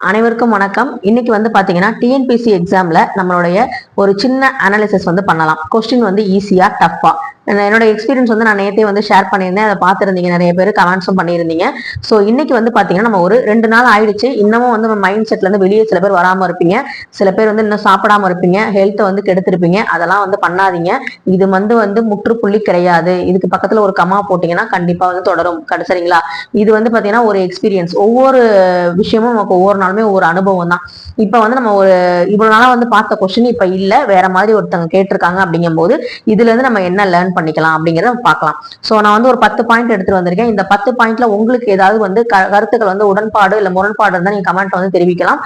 அனைவருக்கும் வணக்கம். இன்னைக்கு வந்து பாத்தீங்கன்னா டிஎன்பிசி எக்ஸாம்ல நம்மளுடைய ஒரு சின்ன அனாலிசிஸ் வந்து பண்ணலாம். கொஸ்டின் வந்து ஈஸியா டஃபா என்னோட எக்ஸ்பீரியன்ஸ் வந்து நான் நேற்றே வந்து ஷேர் பண்ணியிருந்தேன். அதை பார்த்துருந்தீங்க, நிறைய பேர் கமெண்ட்ஸும் பண்ணியிருந்தீங்க. ஸோ இன்னைக்கு வந்து பாத்தீங்கன்னா நம்ம ஒரு 2 நாள் ஆயிடுச்சு. இன்னமும் வந்து நம்ம மைண்ட் செட்ல இருந்து வெளியே சில பேர் வராம இருப்பீங்க, சில பேர் வந்து இன்னும் சாப்பிடாம இருப்பீங்க, ஹெல்த்தை வந்து கெடுத்திருப்பீங்க. அதெல்லாம் வந்து பண்ணாதீங்க. இது வந்து முற்றுப்புள்ளி கிடையாது. இதுக்கு பக்கத்துல ஒரு கமா போட்டீங்கன்னா கண்டிப்பா வந்து தொடரும். சரிங்களா? இது வந்து பாத்தீங்கன்னா ஒரு எக்ஸ்பீரியன்ஸ். ஒவ்வொரு விஷயமும் நமக்கு ஒவ்வொரு நாளுமே ஒவ்வொரு அனுபவம் தான். இப்ப வந்து நம்ம ஒரு இவ்வளவு நாளா வந்து பார்த்த கொஸ்டின் இப்ப இல்ல, வேற மாதிரி ஒருத்தவங்க கேட்டிருக்காங்க. அப்படிங்கும் போது இதுல இருந்து நம்ம என்ன லேர்ன் பண்ணிக்கலாம் அப்படிங்கறத பார்க்கலாம். சோ நான் வந்து ஒரு 10 பாயிண்ட் எடுத்துட்டு வந்திருக்கேன். இந்த 10 பாயிண்ட்ல உங்களுக்கு ஏதாவது வந்து கருத்துக்கள் வந்து உடன்பாடு இல்ல முரண்பாடு இருந்தா நீங்க கமெண்ட் வந்து தெரிவிக்கலாம்.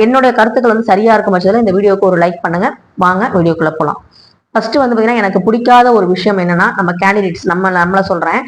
என்னுடைய கருத்துக்கள் வந்து சரியா இருக்கும் பட்சத்துல இந்த வீடியோக்கு ஒரு லைக் பண்ணுங்க. வாங்க வீடியோக்குள்ள போலாம். ஃபர்ஸ்ட் வந்து பாத்தீங்கன்னா எனக்கு பிடிக்காத ஒரு விஷயம் என்னன்னா, நம்ம கேண்டிடேட்ஸ் நம்மள சொல்றேன்.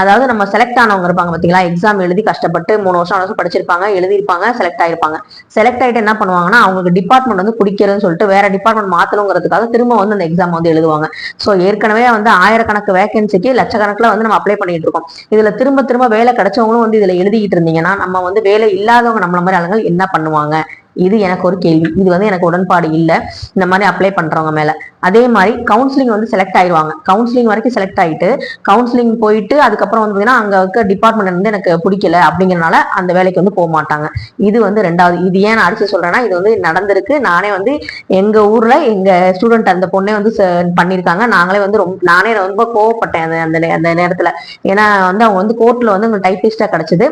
அதாவது நம்ம செலக்ட் ஆனவங்க இருப்பாங்க பாத்தீங்களா, எக்ஸாம் எழுதி கஷ்டப்பட்டு 3 வருஷம் 4 வருஷம் படிச்சிருப்பாங்க, எழுதிருப்பாங்க, செலக்ட் ஆயிருப்பாங்க. செலக்ட் ஆயிட்டு என்ன பண்ணுவாங்கன்னா, அவங்களுக்கு டிபார்ட்மெண்ட் வந்து பிடிக்கிறதுன்னு சொல்லிட்டு வேற டிபார்ட்மெண்ட் மாத்தணுங்கிறதுக்காக திரும்ப வந்து அந்த எக்ஸாம் வந்து எழுதுவாங்க. ஸோ ஏற்கனவே வந்து ஆயிரக்கணக்கு வேகன்சிக்கு லட்சக்கணக்கில் வந்து நம்ம அப்ளை பண்ணிட்டு இருக்கோம். இதுல திரும்ப திரும்ப வேலை கிடைச்சவங்களும் வந்து இதுல எழுதிட்டு இருந்தீங்கன்னா, நம்ம வந்து வேலை இல்லாதவங்க நம்மள மாதிரி ஆளுங்க என்ன பண்ணுவாங்க? இது எனக்கு ஒரு கேள்வி. இது வந்து எனக்கு உடன்பாடு இல்லை இந்த மாதிரி அப்ளை பண்றவங்க மேல. அதே மாதிரி கவுன்சிலிங் வந்து செலக்ட் ஆயிடுவாங்க. கவுன்சிலிங் வரைக்கும் செலக்ட் ஆயிட்டு கவுன்சிலிங் போயிட்டு அதுக்கப்புறம் வந்து பாத்தீங்கன்னா அங்க இருக்க டிபார்ட்மெண்ட் வந்து எனக்கு பிடிக்கல அப்படிங்கறனால அந்த வேலைக்கு வந்து போக மாட்டாங்க. இது வந்து ரெண்டாவது. இது ஏன் நான் அடிச்சு சொல்றேன்னா, இது வந்து நடந்திருக்கு. நானே வந்து எங்க ஊர்ல எங்க ஸ்டூடெண்ட் அந்த பொண்ணே வந்து பண்ணிருக்காங்க. நாங்களே வந்து நானே ரொம்ப கோவப்பட்டேன் அந்த நேரத்துல. ஏன்னா வந்து அவங்க வந்து கோர்ட்ல வந்து டைபிஸ்டா கிடைச்சது.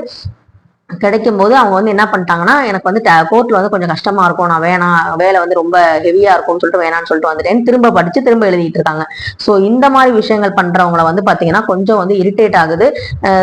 கிடைக்கும் போது அவங்க வந்து என்ன பண்ணிட்டாங்கன்னா, எனக்கு வந்து கோர்ட்ல வந்து கொஞ்சம் கஷ்டமா இருக்கும், நான் வேணாம், வேலை வந்து ரொம்ப ஹெவியா இருக்கும்னு சொல்லிட்டு வேணாம்னு சொல்லிட்டு வந்துட்டேன். திரும்ப படிச்சு திரும்ப எழுதிட்டு இருக்காங்க. ஸோ இந்த மாதிரி விஷயங்கள் பண்றவங்கள வந்து பாத்தீங்கன்னா கொஞ்சம் வந்து இரிட்டேட் ஆகுது.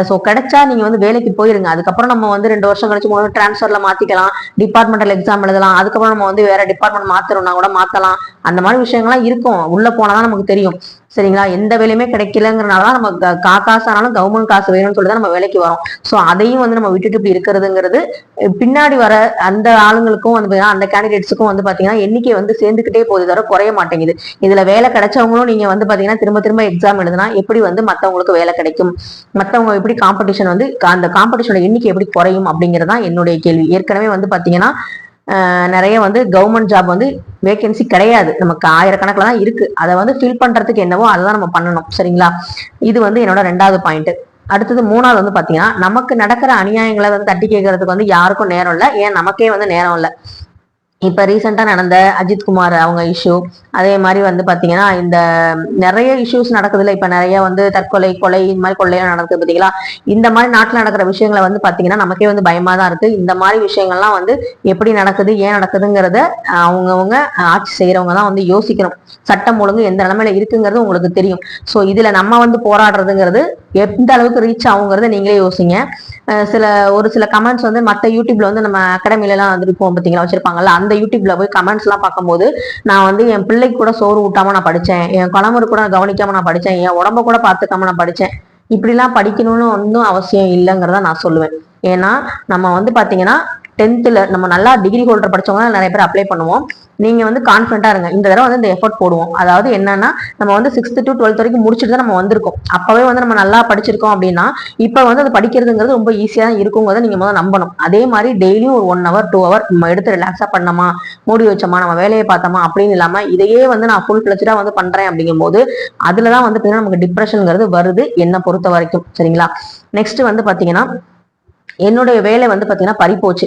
ஸோ கிடைச்சா நீங்க வந்து வேலைக்கு போயிருங்க. அதுக்கப்புறம் நம்ம வந்து 2 வருஷம் கழிச்சு 3 டிரான்ஸ்ஃபர்ல மாத்திக்கலாம், டிபார்ட்மெண்டல் எக்ஸாம் எழுதலாம், அதுக்கப்புறம் நம்ம வந்து வேற டிபார்ட்மெண்ட் மாத்தணும்னா கூட மாத்தலாம். அந்த மாதிரி விஷயங்கள்லாம் இருக்கும். உள்ள போனாதான் நமக்கு தெரியும். சரிங்களா? எந்த வேலையுமே கிடைக்கலங்கிறனாலதான் நம்ம காசானாலும் கவர்மெண்ட் காசு வேணும்னு சொல்லிதான் நம்ம வேலைக்கு வரோம். ஸோ அதையும் வந்து நம்ம விட்டுட்டு இப்படி இருக்கிறதுங்கிறது பின்னாடி வர அந்த ஆளுங்களுக்கும் வந்து அந்த கேண்டிடேட்ஸுக்கும் வந்து பாத்தீங்கன்னா எண்ணிக்கை வந்து சேர்ந்துக்கிட்டே போகுது, தவிர குறைய மாட்டேங்குது. இதுல வேலை கிடைச்சவங்களும் நீங்க வந்து பாத்தீங்கன்னா திரும்ப திரும்ப எக்ஸாம் எழுதுனா எப்படி வந்து மத்தவங்களுக்கு வேலை கிடைக்கும்? மத்தவங்க எப்படி காம்படிஷன் வந்து அந்த காம்படிஷனோட எண்ணிக்கை எப்படி குறையும் அப்படிங்கறதான் என்னுடைய கேள்வி. ஏற்கனவே வந்து பாத்தீங்கன்னா நிறைய வந்து கவர்மெண்ட் ஜாப் வந்து வேகன்சி கிடையாது, நமக்கு ஆயிரக்கணக்கில் தான் இருக்கு. அதை வந்து ஃபில் பண்றதுக்கு என்னவோ அதுதான் நம்ம பண்ணணும். சரிங்களா? இது வந்து என்னோட 2வது பாயிண்ட். அடுத்தது 3வது வந்து பாத்தீங்கன்னா, நமக்கு நடக்கிற அநியாயங்களை வந்து தட்டி கேட்கறதுக்கு வந்து யாருக்கும் நேரம் இல்லை. ஏன் நமக்கே வந்து நேரம் இல்லை. இப்ப ரீசெண்டா நடந்த அஜித்குமார் அவங்க இஷ்யூ, அதே மாதிரி வந்து பாத்தீங்கன்னா இந்த நிறைய இஷ்யூஸ் நடக்குதுல. இப்ப நிறைய வந்து தற்கொலை, கொலை, இந்த மாதிரி கொள்ளையா நடக்குது பாத்தீங்களா. இந்த மாதிரி நாட்டுல நடக்கிற விஷயங்களை வந்து பாத்தீங்கன்னா நமக்கே வந்து பயமா தான் இருக்கு. இந்த மாதிரி விஷயங்கள்லாம் வந்து எப்படி நடக்குது, ஏன் நடக்குதுங்கிறத அவங்கவுங்க ஆட்சி செய்யறவங்க தான் வந்து யோசிக்கணும். சட்டம் ஒழுங்கு எந்த நிலைமையில இருக்குங்கிறது உங்களுக்கு தெரியும். சோ இதுல நம்ம வந்து போராடுறதுங்கிறது எந்த அளவுக்கு ரீச் ஆகுங்கிறத நீங்களே யோசிங்க. ஒரு சில கமெண்ட்ஸ் வந்து மற்ற யூடியூப்ல வந்து நம்ம அகாடமில எல்லாம் வந்துருப்போம் பாத்தீங்களா, வச்சிருப்பாங்கல்ல, அந்த யூடியூப்ல போய் கமெண்ட்ஸ் எல்லாம் பார்க்கும்போது, நான் வந்து என் பிள்ளைக்கு கூட சோறு ஊட்டாம நான் படிச்சேன், என் கணவர் கூட கவனிக்காம நான் படிச்சேன், என் உடம்ப கூட பாத்துக்காம நான் படிச்சேன், இப்படிலாம் படிக்கணும்னு ஒன்றும் அவசியம் இல்லைங்கிறத நான் சொல்லுவேன். ஏன்னா நம்ம வந்து பாத்தீங்கன்னா 10th நம்ம நல்லா டிகிரி ஹோல்டர் படிச்சவங்க நிறைய பேர் அப்ளை பண்ணுவோம். நீங்க வந்து கான்பிடண்டா இருங்க. இந்த தடவை வந்து இந்த எஃபர்ட் போடுவோம். அதாவது என்னன்னா, நம்ம வந்து 6th to 12th வரைக்கும் முடிச்சுட்டு தான் நம்ம வந்திருக்கோம். அப்பவே வந்து நம்ம நல்லா படிச்சிருக்கோம் அப்படின்னா இப்ப வந்து அது படிக்கிறதுங்கிறது ரொம்ப ஈஸியா தான் இருக்குங்கிறத நீங்க முதல்ல நம்பணும். அதே மாதிரி டெய்லியும் ஒரு 1 hour 2 hour நம்ம எடுத்து ரிலாக்ஸா பண்ணோமா, மூடி வச்சோமா, நம்ம வேலையை பார்த்தோமா அப்படின்னு இல்லாம இதையே வந்து நான் ஃபுல் பிளட்ஜா வந்து பண்றேன் அப்படிங்கும் போது அதுலதான் வந்து நமக்கு டிப்ரெஷன்ங்கிறது வருது, என்னை பொறுத்த வரைக்கும். சரிங்களா? நெக்ஸ்ட் வந்து பாத்தீங்கன்னா, என்னுடைய வேலை வந்து பாத்தீங்கன்னா பறிப்போச்சு.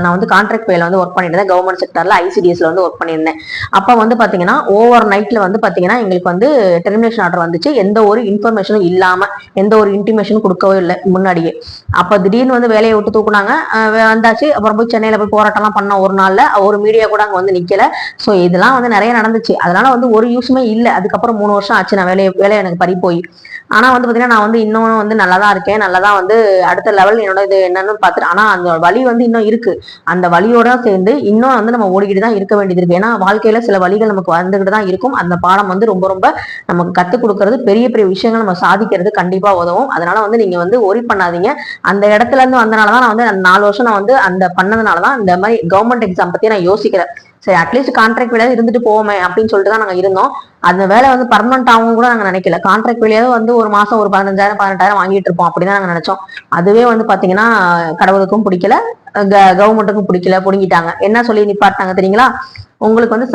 நான் வந்து கான்ட்ராக்ட் வேலை வந்து ஒர்க் பண்ணிட்டு இருந்தேன். கவர்மெண்ட் செக்டர்ல ஐசிடிஎஸ்ல வந்து ஒர்க் பண்ணியிருந்தேன். அப்ப வந்து பாத்தீங்கன்னா ஓவர் நைட்ல வந்து பாத்தீங்கன்னா எங்களுக்கு வந்து டெர்மினேஷன் ஆர்டர் வந்துச்சு. எந்த ஒரு இன்ஃபர்மேஷனும் இல்லாம, எந்த ஒரு இன்டிமேஷனும் கொடுக்கவே இல்லை முன்னாடியே. அப்ப திடீர்னு வந்து வேலையை விட்டு தூக்குனாங்க. வந்தாச்சு. அப்புறம் போய் சென்னையில போய் போராட்டம் எல்லாம் பண்ண. ஒரு நாள்ல ஒரு மீடியா கூட அங்க வந்து நிக்கல. சோ இதெல்லாம் வந்து நிறைய நடந்துச்சு. அதனால வந்து ஒரு யூஸுமே இல்லை. அதுக்கப்புறம் 3 வருஷம் ஆச்சு நான் வேலை எனக்கு பறி போய். ஆனா வந்து பாத்தீங்கன்னா நான் வந்து இன்னும் வந்து நல்லாதான் இருக்கேன். நல்லாதான் வந்து அடுத்த லெவல் என்னோட இது என்னன்னு பாத்துட்டு, ஆனா அந்த வலி வந்து இன்னும் இருக்கு. அந்த வலியோட சேர்ந்து இன்னும் வந்து நம்ம ஓடிக்கிட்டு தான் இருக்க வேண்டியது இருக்கு. ஏன்னா வாழ்க்கையில சில வலிகள் நமக்கு வந்துகிட்டு தான் இருக்கும். அந்த பாடம் வந்து ரொம்ப ரொம்ப நமக்கு கத்துக் கொடுக்கறது, பெரிய பெரிய விஷயங்கள் நம்ம சாதிக்கிறது கண்டிப்பா உதவும். அதனால வந்து நீங்க வந்து ஒரி பண்ணாதீங்க. அந்த இடத்துல இருந்து வந்தனாலதான் நான் வந்து 4 வருஷம் நான் வந்து அந்த பண்ணதுனாலதான் இந்த மாதிரி கவர்மெண்ட் எக்ஸாம் பத்தி நான் யோசிக்கிறேன். சரி அட்லீஸ்ட் கான்ட்ராக்ட் வேலையாவது இருந்துட்டு போவோமே அப்படின்னு சொல்லிட்டு தான் நாங்க இருந்தோம். அந்த வேலை வந்து பர்மனன்ட் ஆகும் கூட நாங்க நினைக்கல. கான்ட்ராக்ட் வேலையாவது வந்து ஒரு மாசம் ஒரு 15,000 18,000 வாங்கிட்டு இருப்போம் அப்படிதான் நாங்க நினைச்சோம். அதுவே வந்து பாத்தீங்கன்னா கடவுளுக்கும் பிடிக்கல, கவர்மெண்ட்டுக்கும் பிடிக்கல, புடுங்கிட்டாங்க. என்ன சொல்லி நிப்பாட்டாங்க தெரியுங்களா? உங்களுக்கு வந்து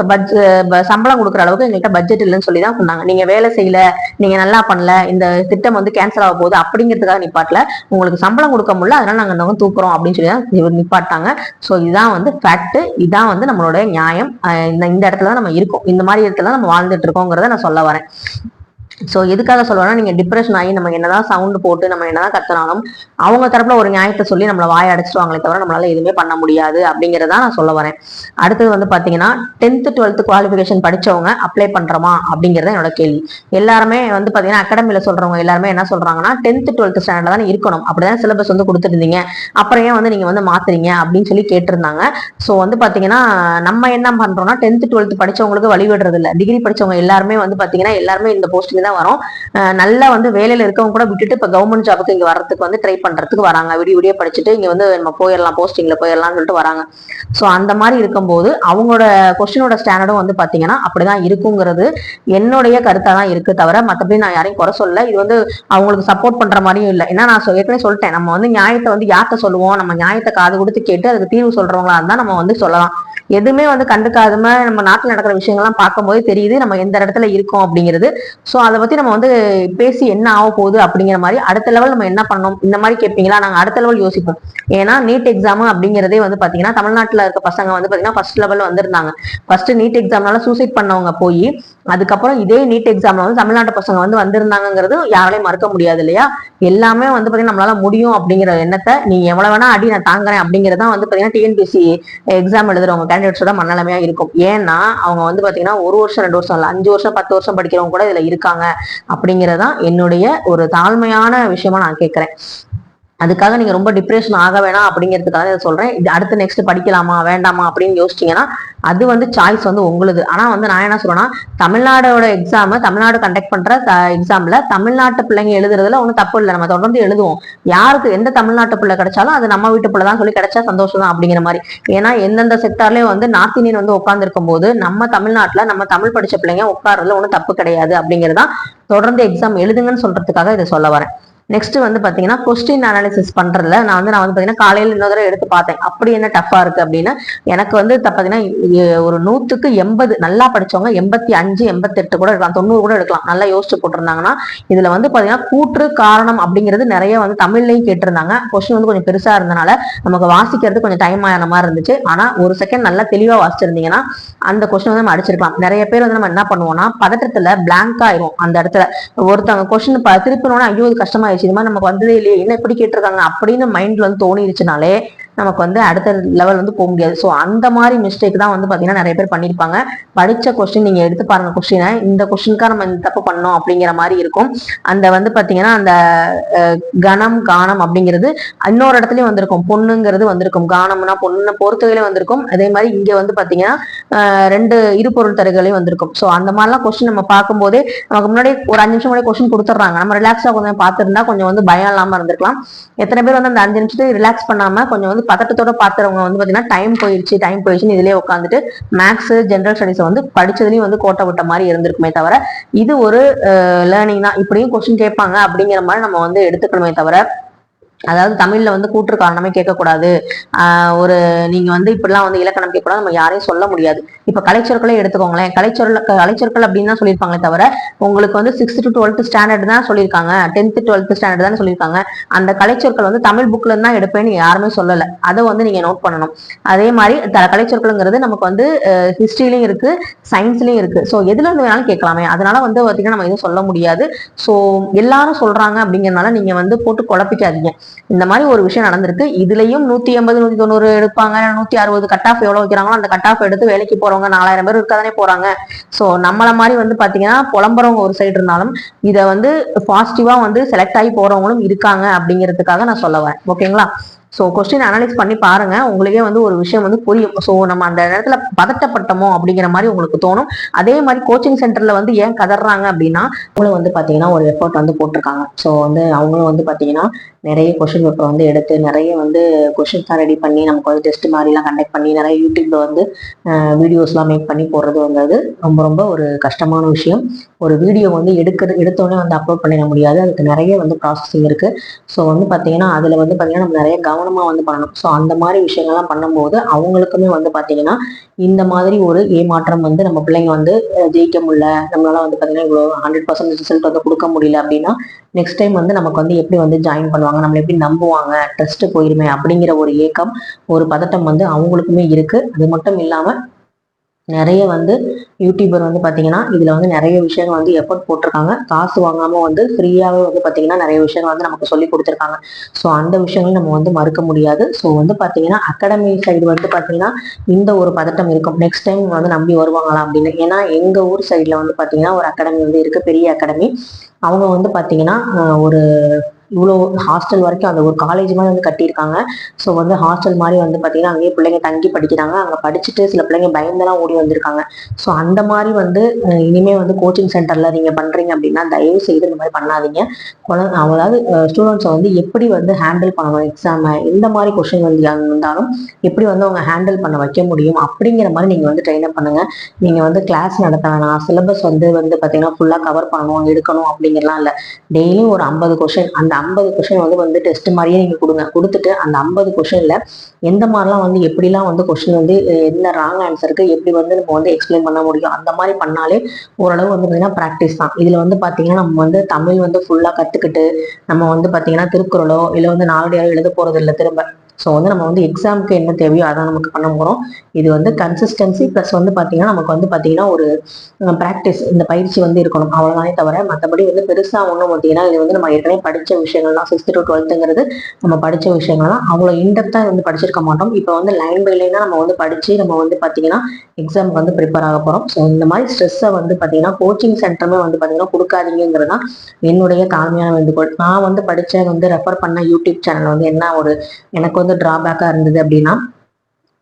சம்பளம் கொடுக்குற அளவுக்கு எங்கள்கிட்ட பட்ஜெட் இல்லைன்னு சொல்லி தான் சொன்னாங்க. நீங்க வேலை செய்யல, நீங்க நல்லா பண்ணல, இந்த திட்டம் வந்து கேன்சல் ஆக போகுது அப்படிங்கிறதுக்காக நிப்பாட்டல, உங்களுக்கு சம்பளம் கொடுக்க முடியல அதனால நாங்க வந்து தூக்குறோம் அப்படின்னு சொல்லி தான் நிப்பாட்டாங்க. ஸோ இதுதான் வந்து ஃபேக்ட், இதான் வந்து நம்மளோட நியாயம். இந்த இடத்துல தான் நம்ம இருக்கோம், இந்த மாதிரி இடத்துல தான் நம்ம வாழ்ந்துட்டு இருக்கோங்கிறத நான் சொல்ல வரேன். ஸோ எதுக்காக சொல்லுவேன்னா, நீங்க டிப்ரெஷன் ஆகி நம்ம என்னதான் சவுண்ட் போட்டு நம்ம என்னதான் கத்துனாலும் அவங்க தரப்புல ஒரு நியாயத்தை சொல்லி நம்மளை வாய அடைச்சிடுவாங்களே தவிர நம்மளால எதுவுமே பண்ண முடியாது அப்படிங்கிறத நான் சொல்ல வரேன். அடுத்தது வந்து பாத்தீங்கன்னா 10th 12th குவாலிஃபிகேஷன் படிச்சவங்க அப்ளை பண்றோமா அப்படிங்கறத என்னோட கேள்வி. எல்லாருமே வந்து பாத்தீங்கன்னா அகாடமில சொல்றவங்க எல்லாருமே என்ன சொல்றாங்கன்னா 10th 12th ஸ்டாண்டர்ட் தான் இருக்கணும், அப்படிதான் சிலபஸ் வந்து கொடுத்துருந்தீங்க, அப்புறம் ஏன் வந்து நீங்க வந்து மாத்துறீங்க அப்படின்னு சொல்லி கேட்டிருந்தாங்க. ஸோ வந்து பாத்தீங்கன்னா நம்ம என்ன பண்றோம்னா 10th 12th படிச்சவங்களுக்கு வழிவிடுறது இல்லை. டிகிரி படிச்சவங்க எல்லாருமே வந்து பாத்தீங்கன்னா எல்லாருமே இந்த போஸ்டிங் தான் வரும். நல்லா வந்து வேலையில இருக்கவங்க கூட விட்டுட்டு இப்ப கவர்மெண்ட் ஜாபுக்கு இங்க வர்றதுக்கு வந்து ட்ரை பண்றதுக்கு வராங்க. விடிய படிச்சுட்டு இங்க வந்து நம்ம போயிடலாம், போஸ்டிங்ல போயிடலாம்னு சொல்லிட்டு வராங்க. ஸோ அந்த மாதிரி இருக்கும்போது அவங்களோட கொஸ்டினோட ஸ்டாண்டர்டும் வந்து பாத்தீங்கன்னா அப்படிதான் இருக்குங்கிறது என்னுடைய கருத்தா தான் இருக்கு தவிர மற்றபடி நான் யாரையும் குறை சொல்ல. இது வந்து அவங்களுக்கு சப்போர்ட் பண்ற மாதிரியும் இல்லை. ஏன்னா நான் ஏற்கனவே சொல்லிட்டேன், நம்ம வந்து நியாயத்தை வந்து யார்கிட்ட சொல்லுவோம், நம்ம நியாயத்தை காது கொடுத்து கேட்டு அதுக்கு தீர்வு சொல்றவங்களா இருந்தா நம்ம வந்து சொல்லலாம். எதுவுமே வந்து கண்டுக்காதம நம்ம நாட்டுல நடக்கிற விஷயங்கள்லாம் பார்க்கும்போது தெரியுது நம்ம எந்த இடத்துல இருக்கோம் அப்படிங்கிறது. ஸோ அதை பத்தி நம்ம வந்து பேசி என்ன ஆக போகுது அப்படிங்கிற மாதிரி அடுத்த லெவல் நம்ம என்ன பண்ணணும் இந்த மாதிரி கேட்பீங்களா, நாங்க அடுத்த லெவல் யோசிப்போம். ஏன்னா நீட் எக்ஸாம் அப்படிங்கிறதே வந்து பாத்தீங்கன்னா தமிழ்நாட்டுல இருக்க பசங்க வந்து பாத்தீங்கன்னா ஃபர்ஸ்ட் லெவல் வந்திருந்தாங்க. ஃபர்ஸ்ட் நீட் எக்ஸாம்னால சூசைட் பண்ணவங்க போய் அதுக்கப்புறம் இதே நீட் எக்ஸாம்ல வந்து தமிழ்நாட்டு பசங்க வந்து வந்திருந்தாங்கிறது யாராலையும் மறுக்க முடியாது இல்லையா? எல்லாமே வந்து பாத்தீங்கன்னா நம்மளால முடியும் அப்படிங்கிற எண்ணத்தை நீ எவ்வளவு வேணா அடி நான் தாங்குறேன் அப்படிங்கறதான் வந்து பாத்தீங்கன்னா டிஎன்பிஎஸ்சி எக்ஸாம் எழுதுறவங்க கேண்டிடேட்ஸோட மனநிலைமையா இருக்கும். ஏன்னா அவங்க வந்து பாத்தீங்கன்னா 1 வருஷம் 2 வருஷம் இல்ல 5 வருஷம் 10 வருஷம் படிக்கிறவங்க கூட இதுல இருக்காங்க அப்படிங்கறதான் என்னுடைய ஒரு தாழ்மையான விஷயமா நான் கேட்கிறேன். அதுக்காக நீங்க ரொம்ப டிப்ரெஷன் ஆக வேணாம் அப்படிங்கிறதுக்காக இதை சொல்றேன். இது அடுத்து நெக்ஸ்ட் படிக்கலாமா வேண்டாமா அப்படின்னு யோசிச்சீங்கன்னா அது வந்து சாய்ஸ் வந்து உங்களுது. ஆனா வந்து நான் என்ன சொல்றேன்னா தமிழ்நாடோட எக்ஸாம் தமிழ்நாடு கண்டக்ட் பண்ற எக்ஸாம்ல தமிழ்நாட்டு பிள்ளைங்க எழுதுறதுல ஒன்றும் தப்பு இல்லை, நம்ம தொடர்ந்து எழுதுவோம். யாருக்கு எந்த தமிழ்நாட்டு பிள்ளை கிடைச்சாலும் அது நம்ம வீட்டு பிள்ளை தான் சொல்லி கிடைச்சா சந்தோஷம் தான் அப்படிங்கிற மாதிரி. ஏன்னா எந்தெந்த செக்டார்லயும் வந்து நார்த் இந்தியன் வந்து உட்கார்ந்து இருக்கும் போது நம்ம தமிழ்நாட்டுல நம்ம தமிழ் படிச்ச பிள்ளைங்க உட்கார்றதுல ஒன்றும் தப்பு கிடையாது அப்படிங்கிறதான் தொடர்ந்து எக்ஸாம் எழுதுங்கன்னு சொல்றதுக்காக இதை சொல்ல வரேன். நெக்ஸ்ட் வந்து பாத்தீங்கன்னா கொஸ்டின் அனாலிசிஸ் பண்றதுல நான் வந்து பாத்தீங்கன்னா காலையில இன்னொரு தடவை எடுத்து பார்த்தேன் அப்படி என்ன டஃபா இருக்கு அப்படின்னு. எனக்கு வந்து பாத்தீங்கன்னா ஒரு 100க்கு 80 நல்லா படிச்சவங்க 85 88 கூட எடுக்கலாம், 90 கூட எடுக்கலாம், நல்லா யோசிச்சு போட்டிருந்தாங்கன்னா. இதுல வந்து பாத்தீங்கன்னா கூற்று காரணம் அப்படிங்கிறது நிறைய வந்து தமிழ்லையும் கேட்டிருந்தாங்க. கொஸ்டின் வந்து கொஞ்சம் பெருசா இருந்தனால நமக்கு வாசிக்கிறது கொஞ்சம் டைம் ஆன மாதிரி இருந்துச்சு. ஆனா ஒரு செகண்ட் நல்லா தெளிவா வாசிச்சிருந்தீங்கன்னா அந்த கொஸ்டின் வந்து நம்ம அடிச்சிருக்கலாம். நிறைய பேர் வந்து நம்ம என்ன பண்ணுவோம்னா பதட்டத்துல பிளாங்க் ஆயிரும். அந்த இடத்துல ஒருத்தவங்க கொஸ்டின் திருப்பினோன்னா ஐயோ இது கஷ்டமா இது மாதிரி நமக்கு வந்ததே இல்லையே என்ன இப்படி கேட்டிருக்காங்க அப்படின்னு மைண்ட்ல வந்து தோணிருச்சுனாலே நமக்கு வந்து அடுத்த லெவல் வந்து போக முடியாது. ஸோ அந்த மாதிரி மிஸ்டேக் தான் வந்து பாத்தீங்கன்னா நிறைய பேர் பண்ணிருப்பாங்க. படிச்ச கொஸ்டின் நீங்க எடுத்து பாருங்க, கொஸ்டினை இந்த கொஸ்டினுக்கா நம்ம இந்த தப்பு பண்ணோம் அப்படிங்கிற மாதிரி இருக்கும். அந்த வந்து பாத்தீங்கன்னா அந்த கணம் காணம் அப்படிங்கிறது இன்னொரு இடத்துலயும் வந்திருக்கும், பொண்ணுங்கிறது வந்திருக்கும், காணம்னா பொண்ணு பொறுத்தவரையிலும் வந்திருக்கும். அதே மாதிரி இங்க வந்து பாத்தீங்கன்னா 2 இருபொருள் தருகளையும் வந்திருக்கும். ஸோ அந்த மாதிரிலாம் கொஸ்டின் நம்ம பார்க்கும்போதே நமக்கு முன்னாடி ஒரு 5 நிமிஷம் முன்னாடி கொஸ்டின் கொடுத்துட்றாங்க, நம்ம ரிலாக்ஸா கொஞ்சம் பார்த்துருந்தா கொஞ்சம் வந்து பயம் இல்லாம இருந்திருக்கலாம். எத்தனை பேர் வந்து அந்த 5 நிமிஷத்துக்கு ரிலாக்ஸ் பண்ணாம கொஞ்சம் வந்து பதட்டத்தோட பாத்துறவங்க வந்து பாத்தீங்கன்னா டைம் போயிடுச்சுன்னு இதுலயே உட்காந்துட்டு மேக்ஸ் ஜெனரல் ஸ்டடிஸ் வந்து படிச்சதுலயும் வந்து கோட்டை விட்ட மாதிரி இருந்திருக்குமே தவிர இது ஒரு லேர்னிங் தான். இப்படியும் கொஸ்டின் கேட்பாங்க அப்படிங்கிற மாதிரி நம்ம வந்து எடுத்துக்கணுமே தவிர அதாவது தமிழ்ல வந்து கூற்று காரணமே கேட்கக்கூடாது, ஒரு நீங்க வந்து இப்படிலாம் வந்து இலக்கணம் கேட்கக்கூடாது நம்ம யாரையும் சொல்ல முடியாது. இப்ப கலைச்சொற்களே எடுத்துக்கோங்களேன், கலைச்சொற்கள் அப்படின்னு தான் சொல்லியிருப்பாங்களே தவிர உங்களுக்கு வந்து 6th to 12th ஸ்டாண்டர்ட் தான் சொல்லியிருக்காங்க, 10th 12th ஸ்டாண்டர்ட் தான் சொல்லியிருக்காங்க. அந்த கலைச்சொற்கள் வந்து தமிழ் புக்ல இருந்தா எடுப்பேன்னு யாருமே சொல்லல, அதை வந்து நீங்க நோட் பண்ணணும். அதே மாதிரி கலைச்சொற்கள்ங்கிறது நமக்கு வந்து ஹிஸ்டரியிலயும் இருக்கு சயின்ஸ்லயும் இருக்கு. ஸோ எதுல இருந்து வேணாலும் கேட்கலாமே, அதனால வந்து பாத்தீங்கன்னா நம்ம எதுவும் சொல்ல முடியாது. ஸோ எல்லாரும் சொல்றாங்க அப்படிங்கறதுனால நீங்க வந்து போட்டு குழப்பிக்காதீங்க. இந்த மாதிரி ஒரு விஷயம் நடந்திருக்கு. இதுலயும் 180 190 எடுப்பாங்க, 160 கட் ஆஃப் எவ்வளவு வைக்கிறாங்களோ அந்த கட் ஆஃப் எடுத்து வேலைக்கு போறவங்க 4000 பேர் இருக்காதானே போறாங்க. சோ நம்மள மாதிரி வந்து பாத்தீங்கன்னா புலம்புறவங்க ஒரு சைடு இருந்தாலும் இதை வந்து பாசிட்டிவா வந்து செலக்ட் ஆகி போறவங்களும் இருக்காங்க அப்படிங்கிறதுக்காக நான் சொல்ல வரேன். ஓகேங்களா? ஸோ கொஸ்டின் அனலைஸ் பண்ணி பாருங்க, உங்களுக்கே வந்து ஒரு விஷயம் வந்து புரியும். ஸோ நம்ம அந்த நேரத்துல பதட்டப்பட்டோமோ அப்படிங்கிற மாதிரி உங்களுக்கு தோணும். அதே மாதிரி கோச்சிங் சென்டர்ல வந்து ஏன் கதறாங்க அப்படின்னா அவங்களும் வந்து பாத்தீங்கன்னா ஒரு எஃபர்ட் வந்து போட்டிருக்காங்க. ஸோ வந்து அவங்களும் வந்து பாத்தீங்கன்னா நிறைய கொஷின் பேப்பர் வந்து எடுத்து நிறைய வந்து கொஷின்ஸ்லாம் ரெடி பண்ணி நமக்கு வந்து டெஸ்ட் மாதிரிலாம் கண்டக்ட் பண்ணி நிறைய யூடியூப்ல வந்து வீடியோஸ்லாம் மேக் பண்ணி போடுறது வந்து ரொம்ப ரொம்ப ஒரு கஷ்டமான விஷயம். ஒரு வீடியோ வந்து எடுத்தோடனே வந்து அப்லோட் பண்ணிட முடியாது. அதுக்கு நிறைய வந்து ப்ராசஸிங் இருக்கு. ஸோ வந்து பார்த்தீங்கன்னா அதில் வந்து பார்த்தீங்கன்னா நம்ம நிறைய கவனமாக வந்து பண்ணணும். ஸோ அந்த மாதிரி விஷயங்கள்லாம் பண்ணும்போது அவங்களுக்குமே வந்து பார்த்தீங்கன்னா இந்த மாதிரி ஒரு ஏமாற்றம் வந்து நம்ம பிள்ளைங்க வந்து ஜெயிக்க முடியல, நம்மளால வந்து பார்த்தீங்கன்னா இவ்வளோ 100% ரிசல்ட் வந்து கொடுக்க முடியல அப்படின்னா நெக்ஸ்ட் டைம் வந்து நமக்கு வந்து எப்படி வந்து ஜாயின் பண்ணுவாங்க, நம்மளை எப்படி நம்புவாங்க, ட்ரஸ்ட் போயிருமே அப்படிங்கிற ஒரு ஏக்கம், ஒரு பதட்டம் வந்து அவங்களுக்குமே இருக்கு. அது மட்டும் இல்லாம நிறைய வந்து யூடியூபர் வந்து பார்த்தீங்கன்னா இதில் வந்து நிறைய விஷயங்கள் வந்து எஃபர்ட் போட்டிருக்காங்க. காசு வாங்காமல் வந்து ஃப்ரீயாகவே வந்து பார்த்தீங்கன்னா நிறைய விஷயங்கள் வந்து நமக்கு சொல்லி கொடுத்துருக்காங்க. ஸோ அந்த விஷயங்கள் நம்ம வந்து மறுக்க முடியாது. ஸோ வந்து பார்த்தீங்கன்னா அகாடமி சைடு வந்து பார்த்தீங்கன்னா இந்த ஒரு பதட்டம் இருக்கும், நெக்ஸ்ட் டைம் வந்து நம்பி வருவாங்களா அப்படின்னு. ஏன்னா எங்கள் ஊர் சைடில் வந்து பார்த்தீங்கன்னா ஒரு அகாடமி வந்து இருக்குது, பெரிய அகாடமி. அவங்க வந்து பார்த்தீங்கன்னா ஒரு இவ்வளோ ஹாஸ்டல் வரைக்கும் அந்த ஒரு காலேஜ் மாதிரி வந்து கட்டியிருக்காங்க. ஸோ வந்து ஹாஸ்டல் மாதிரி வந்து பார்த்தீங்கன்னா அங்கேயே பிள்ளைங்க தங்கி படிக்கிறாங்க. அங்கே படிச்சுட்டு சில பிள்ளைங்க பயந்தெல்லாம் ஓடி வந்திருக்காங்க. ஸோ அந்த மாதிரி வந்து இனிமேல் வந்து கோச்சிங் சென்டரில் நீங்கள் பண்ணுறீங்க அப்படின்னா தயவு செய்து இந்த மாதிரி பண்ணாதீங்க. அதாவது ஸ்டூடெண்ட்ஸை வந்து எப்படி வந்து ஹேண்டில் பண்ணணும், எக்ஸாமை எந்த மாதிரி கொஷின் வந்து இருந்தாலும் எப்படி வந்து அவங்க ஹேண்டில் பண்ண வைக்க முடியும் அப்படிங்கிற மாதிரி நீங்கள் வந்து ட்ரெயின் அப் பண்ணுங்கள். நீங்கள் வந்து கிளாஸ் நடத்த வேணாம், சிலபஸ் வந்து பார்த்தீங்கன்னா ஃபுல்லாக கவர் பண்ணணும் எடுக்கணும் அப்படிங்கிறலாம் இல்லை. டெய்லியும் ஒரு 50 கொஷின், அந்த 50 கொஷின் வந்து டெஸ்ட் மாதிரியே நீங்கள் கொடுத்துட்டு அந்த 50 கொஷின்ல எந்த மாதிரிலாம் வந்து எப்படிலாம் வந்து கொஷின் வந்து என்ன ராங் ஆன்சருக்கு எப்படி வந்து நம்ம வந்து எக்ஸ்பிளைன் பண்ண முடியும் அந்த மாதிரி பண்ணாலே ஓரளவு வந்து பார்த்தீங்கன்னா ப்ராக்டிஸ் தான். இதில் வந்து பார்த்தீங்கன்னா நம்ம வந்து தமிழ் வந்து ஃபுல்லாக கற்றுக்கிட்டு நம்ம வந்து பார்த்தீங்கன்னா திருக்குறளோ இல்லை வந்து நாலடியாரோ எழுத போகிறது இல்லை திரும்ப. ஸோ வந்து நம்ம வந்து எக்ஸாமுக்கு என்ன தேவையோ அதான் நமக்கு பண்ண போகிறோம். இது வந்து கன்சிஸ்டன்சி ப்ளஸ் வந்து பார்த்தீங்கன்னா நமக்கு வந்து பார்த்தீங்கன்னா ஒரு ப்ராக்டிஸ், இந்த பயிற்சி வந்து இருக்கணும், அவ்வளோதானே தவிர மற்றபடி வந்து பெருசாக ஒன்றும் பார்த்தீங்கன்னா இது வந்து நம்ம ஏற்கனவே படித்த விஷயங்கள்லாம் 6th to 12th நம்ம படித்த விஷயங்கள்லாம் அவ்வளோ இன்டெப்த்தாக வந்து படிச்சிருக்க மாட்டோம். இப்போ வந்து லைன் பை லைனாக நம்ம வந்து படித்து நம்ம வந்து பார்த்தீங்கன்னா எக்ஸாமுக்கு வந்து ப்ரிப்பேர் ஆக போகிறோம். ஸோ இந்த மாதிரி ஸ்ட்ரெஸ்ஸை வந்து பார்த்தீங்கன்னா கோச்சிங் சென்டருமே வந்து பார்த்தீங்கன்னா கொடுக்காதீங்கிறது தான் என்னுடைய தாழ்மையான வேண்டுகோள். நான் வந்து படித்த வந்து ரெஃபர் பண்ண யூடியூப் சேனல் வந்து என்ன ஒரு எனக்கு வந்து டிராபேக்காக இருந்தது அப்படின்னா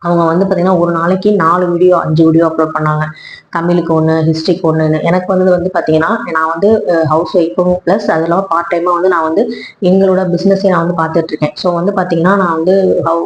அவங்க வந்து பார்த்தீங்கன்னா ஒரு நாளைக்கு 4 வீடியோ 5 வீடியோ அப்லோட் பண்ணாங்க. தமிழுக்கு ஒன்று, ஹிஸ்ட்ரிக்கு ஒன்றுன்னு. எனக்கு வந்து பார்த்தீங்கன்னா நான் வந்து ஹவுஸ் ஒய்ஃபும் ப்ளஸ் அது இல்லாமல் பார்ட் டைமாக வந்து நான் வந்து எங்களோட பிஸ்னஸே நான் வந்து பார்த்துட்டு இருக்கேன். ஸோ வந்து பார்த்தீங்கன்னா நான் வந்து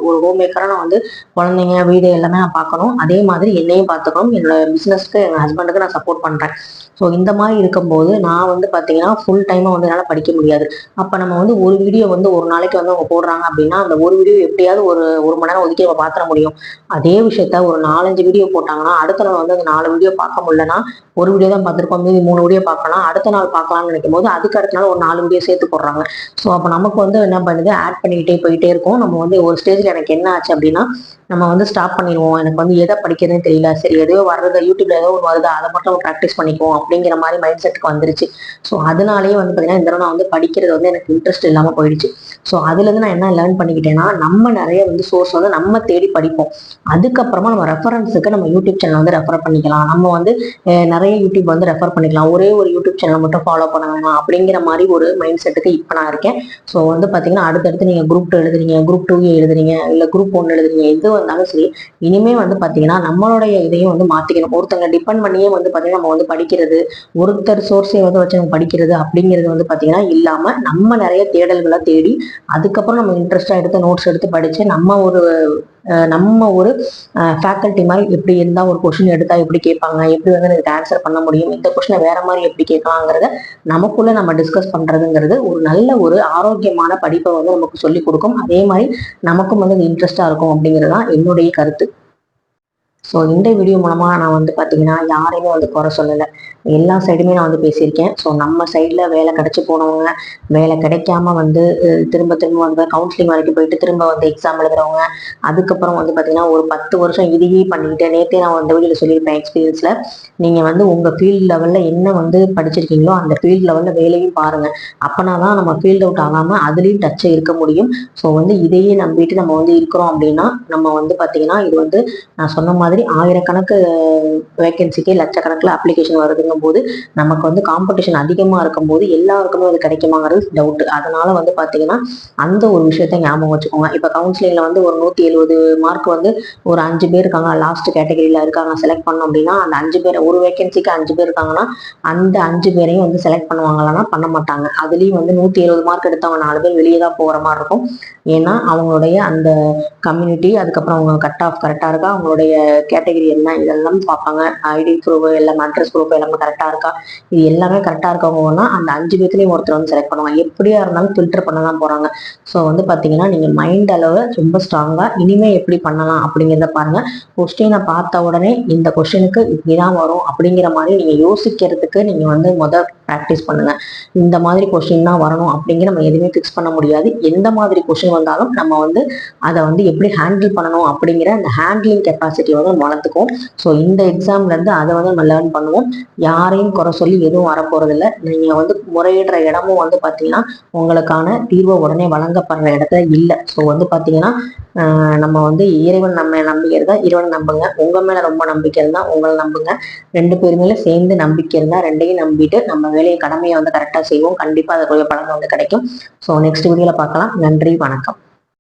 ஒரு ஹோம் மேக்கராக நான் வந்து குழந்தைங்க வீடு எல்லாமே நான் பார்க்கணும், அதே மாதிரி என்னையும் பார்த்துக்கணும், என்னோட பிஸ்னஸ்க்கு எங்கள் ஹஸ்பண்டுக்கு நான் சப்போர்ட் பண்ணுறேன். ஸோ இந்த மாதிரி இருக்கும்போது நான் வந்து பார்த்தீங்கன்னா ஃபுல் டைமாக வந்து என்னால் படிக்க முடியாது. அப்போ நம்ம வந்து ஒரு வீடியோ வந்து ஒரு நாளைக்கு வந்து அவங்க போடுறாங்க அப்படின்னா அந்த ஒரு வீடியோ எப்படியாவது ஒரு மணி நேரம் ஒதுக்கி நம்ம பார்த்துட முடியும். அதே விஷயத்த ஒரு 4-5 வீடியோ போட்டாங்கன்னா அடுத்த நாள் வந்து அந்த 4 வீடியோ பார்க்க முடியலன்னா ஒரு வீடியோ தான் பார்த்துருக்கோம், மீதி 3 வீடியோ பார்க்கலாம், அடுத்த நாள் பார்க்கலாம்னு நினைக்கும் போது அதுக்கு அடுத்த நாள் ஒரு 4 வீடியோ சேர்த்து போடுறாங்க. ஸோ அப்போ நமக்கு வந்து என்ன பண்ணுது, ஆட் பண்ணிக்கிட்டே போயிட்டே இருக்கும். நம்ம வந்து ஒரு ஸ்டேஜில் எனக்கு என்ன ஆச்சு அப்படின்னா நம்ம வந்து ஸ்டாப் பண்ணிடுவோம், எனக்கு வந்து எதை படிக்கிறதுன்னு தெரியல, சரி எதையோ வர்றதை யூடியூப்ல ஏதோ ஒரு வருதா அதை மட்டும் நம்ம ப்ராக்டிஸ் பண்ணிக்குவோம் அப்படிங்கிற மாதிரி மைண்ட் செட்டுக்கு வந்துருச்சு. ஸோ அதனாலேயே வந்து பார்த்தீங்கன்னா இந்த நான் வந்து படிக்கிறது வந்து எனக்கு இன்ட்ரெஸ்ட் இல்லாமல் போயிடுச்சு. ஸோ அதுலேருந்து நான் என்ன லேர்ன் பண்ணிக்கிட்டேன்னா நம்ம நிறைய வந்து சோர்ஸ் வந்து நம்ம தேடி படிப்போம், அதுக்கப்புறமா நம்ம ரெஃபரன்ஸுக்கு நம்ம யூடியூப் சேனல் வந்து ரெஃபர் பண்ணிக்கலாம். நம்ம வந்து நிறைய யூடியூப் வந்து ரெஃபர் பண்ணிக்கலாம், ஒரே ஒரு யூடியூப் சேனல் மட்டும் ஃபாலோ பண்ண வேணாம் அப்படிங்கிற மாதிரி ஒரு மைண்ட் செட்டுக்கு இப்போ நான் இருக்கேன். ஸோ வந்து பார்த்தீங்கன்னா அடுத்தடுத்து நீங்கள் குரூப் 2 எழுதுறீங்க, குரூப் 2 எழுதுறீங்க, இல்லை குரூப் 1 எழுதுறீங்க, எது வந்தாலும் சரி இனிமே வந்து பார்த்தீங்கன்னா நம்மளுடைய இதையும் வந்து மாற்றிக்கணும். ஒருத்தங்க டிபெண்ட் பண்ணியே வந்து பார்த்தீங்கன்னா நம்ம வந்து படிக்கிறது, ஒருத்தர் சோர்ஸை வந்து வச்சு நம்ம படிக்கிறது அப்படிங்கிறது வந்து பார்த்தீங்கன்னா இல்லாமல் நம்ம நிறைய தேடல்களை தேடி அதுக்கப்புறம் நம்ம இன்ட்ரெஸ்டாக எடுத்து நோட்ஸ் எடுத்து படித்து நம்ம ஒரு ஃபேக்கல்ட்டி மாதிரி எப்படி இருந்தால் ஒரு கொஷின் எடுத்தால் எப்படி கேட்பாங்க, எப்படி வந்து எனக்கு ஆன்சர் பண்ண முடியும், இந்த கொஷினை வேற மாதிரி எப்படி கேட்கலாங்கிறத நமக்குள்ள நம்ம டிஸ்கஸ் பண்ணுறதுங்கிறது ஒரு நல்ல ஒரு ஆரோக்கியமான படிப்பை வந்து நமக்கு சொல்லிக் கொடுக்கும். அதே மாதிரி நமக்கும் வந்து இன்ட்ரெஸ்டாக இருக்கும் அப்படிங்கிறது தான் என்னுடைய கருத்து. ஸோ இந்த வீடியோ மூலமாக நான் வந்து பார்த்தீங்கன்னா யாரையுமே வந்து குறை சொல்லலை, எல்லா சைடுமே நான் வந்து பேசியிருக்கேன். ஸோ நம்ம சைடில் வேலை கிடச்சி போனவங்க, வேலை கிடைக்காம வந்து திரும்ப வந்து கவுன்சிலிங் வரைக்கும் போயிட்டு திரும்ப வந்து எக்ஸாம் எழுதுறவங்க, அதுக்கப்புறம் வந்து பார்த்தீங்கன்னா ஒரு 10 வருஷம் இதையே பண்ணிக்கிட்டு நேற்றே நான் அந்த வீடியோவில் சொல்லியிருப்பேன் எக்ஸ்பீரியன்ஸில், நீங்கள் வந்து உங்கள் ஃபீல்டு லெவலில் என்ன வந்து படிச்சிருக்கீங்களோ அந்த ஃபீல்டு லெவலில் வேலையும் பாருங்கள். அப்போனா தான் நம்ம ஃபீல்ட் அவுட் ஆகாமல் அதுலேயும் டச்சை இருக்க முடியும். ஸோ வந்து இதையே நம்பிட்டு நம்ம வந்து இருக்கிறோம் அப்படின்னா நம்ம வந்து பார்த்தீங்கன்னா இது வந்து நான் சொன்ன மாதிரி மாதிரி ஆயிரக்கணக்கு வேகன்சிக்கு லட்சக்கணக்கில் அப்ளிகேஷன் வருதுங்கும் போது நமக்கு வந்து காம்படிஷன் அதிகமாக இருக்கும்போது எல்லாருக்குமே அது கிடைக்குமாங்கிறது டவுட். அதனால வந்து பார்த்தீங்கன்னா அந்த ஒரு விஷயத்த ஞாபகம் வச்சுக்கோங்க. இப்போ கவுன்சிலிங்ல வந்து ஒரு 170 மார்க் வந்து ஒரு 5 பேர் இருக்காங்க, லாஸ்ட் கேட்டகரியில இருக்காங்க, செலக்ட் பண்ணோம் அப்படின்னா அந்த 5 பேர், ஒரு வேகன்சிக்கு 5 பேர் இருக்காங்கன்னா அந்த 5 பேரையும் வந்து செலக்ட் பண்ணுவாங்களான்னா பண்ண மாட்டாங்க. அதுலயும் வந்து 170 மார்க் எடுத்தவங்க 4 பேர் வெளியே தான் போகிற மாதிரி இருக்கும். ஏன்னா அவங்களுடைய அந்த கம்யூனிட்டி, அதுக்கப்புறம் அவங்க கட் ஆஃப் கரெக்டாக இருக்கா, அவங்களுடைய கேட்டகரி என்ன, இதெல்லாம் பார்ப்பாங்க. ஐடி ப்ரூஃப் எல்லாம், அட்ரஸ் ப்ரூஃப் எல்லாமே கரெக்டாக இருக்கா, இது எல்லாமே கரெக்டாக இருக்கவங்கன்னா அந்த 5 பேர்த்துலேயும் ஒருத்தர் வந்து செலக்ட் பண்ணுவாங்க. எப்படியா இருந்தாலும் ஃபில்டர் பண்ண தான் போகிறாங்க. ஸோ வந்து பார்த்தீங்கன்னா நீங்கள் மைண்ட் அளவு ரொம்ப ஸ்ட்ராங்காக இனிமேல் எப்படி பண்ணலாம் அப்படிங்கிறத பாருங்கள். கொஸ்டினை பார்த்த உடனே இந்த கொஸ்டினுக்கு இப்படிதான் வரும் அப்படிங்கிற மாதிரி நீங்கள் யோசிக்கிறதுக்கு நீங்கள் வந்து ப்ராக்டிஸ் பண்ணுங்க. இந்த மாதிரி கொஸ்டின் தான் வரணும் அப்படிங்கிற நம்ம எதுவுமே ஃபிக்ஸ் பண்ண முடியாது. எந்த மாதிரி கொஸ்டின் வந்தாலும் நம்ம வந்து அதை வந்து எப்படி ஹேண்டில் பண்ணணும் அப்படிங்கிற அந்த ஹேண்ட்லிங் கெப்பாசிட்டி வந்து வளர்த்துக்கும். ஸோ இந்த எக்ஸாம்ல இருந்து அதை வந்து நம்ம லேர்ன் பண்ணுவோம். யாரையும் குறை சொல்லி எதுவும் வரப்போறது இல்லை. நீங்க வந்து முறையிடுற இடமும் வந்து பார்த்தீங்கன்னா உங்களுக்கான தீர்வை உடனே வழங்கப்படுற இடத்துல இல்லை. ஸோ வந்து பார்த்தீங்கன்னா நம்ம வந்து இறைவன் நம்ம நம்பிக்கிறதா இறைவன் நம்புங்க. உங்க மேல ரொம்ப நம்பிக்கை இருந்தா உங்களை நம்புங்க. 2 பேருமே சேர்ந்து நம்பிக்கை இருந்தா ரெண்டையும் நம்பிட்டு நம்ம வேலையை கடமையை வந்து கரெக்டா செய்வோம். கண்டிப்பா அதற்குரிய பலன் வந்து கிடைக்கும். ஸோ நெக்ஸ்ட் வீடியோல பார்க்கலாம். நன்றி, வணக்கம்.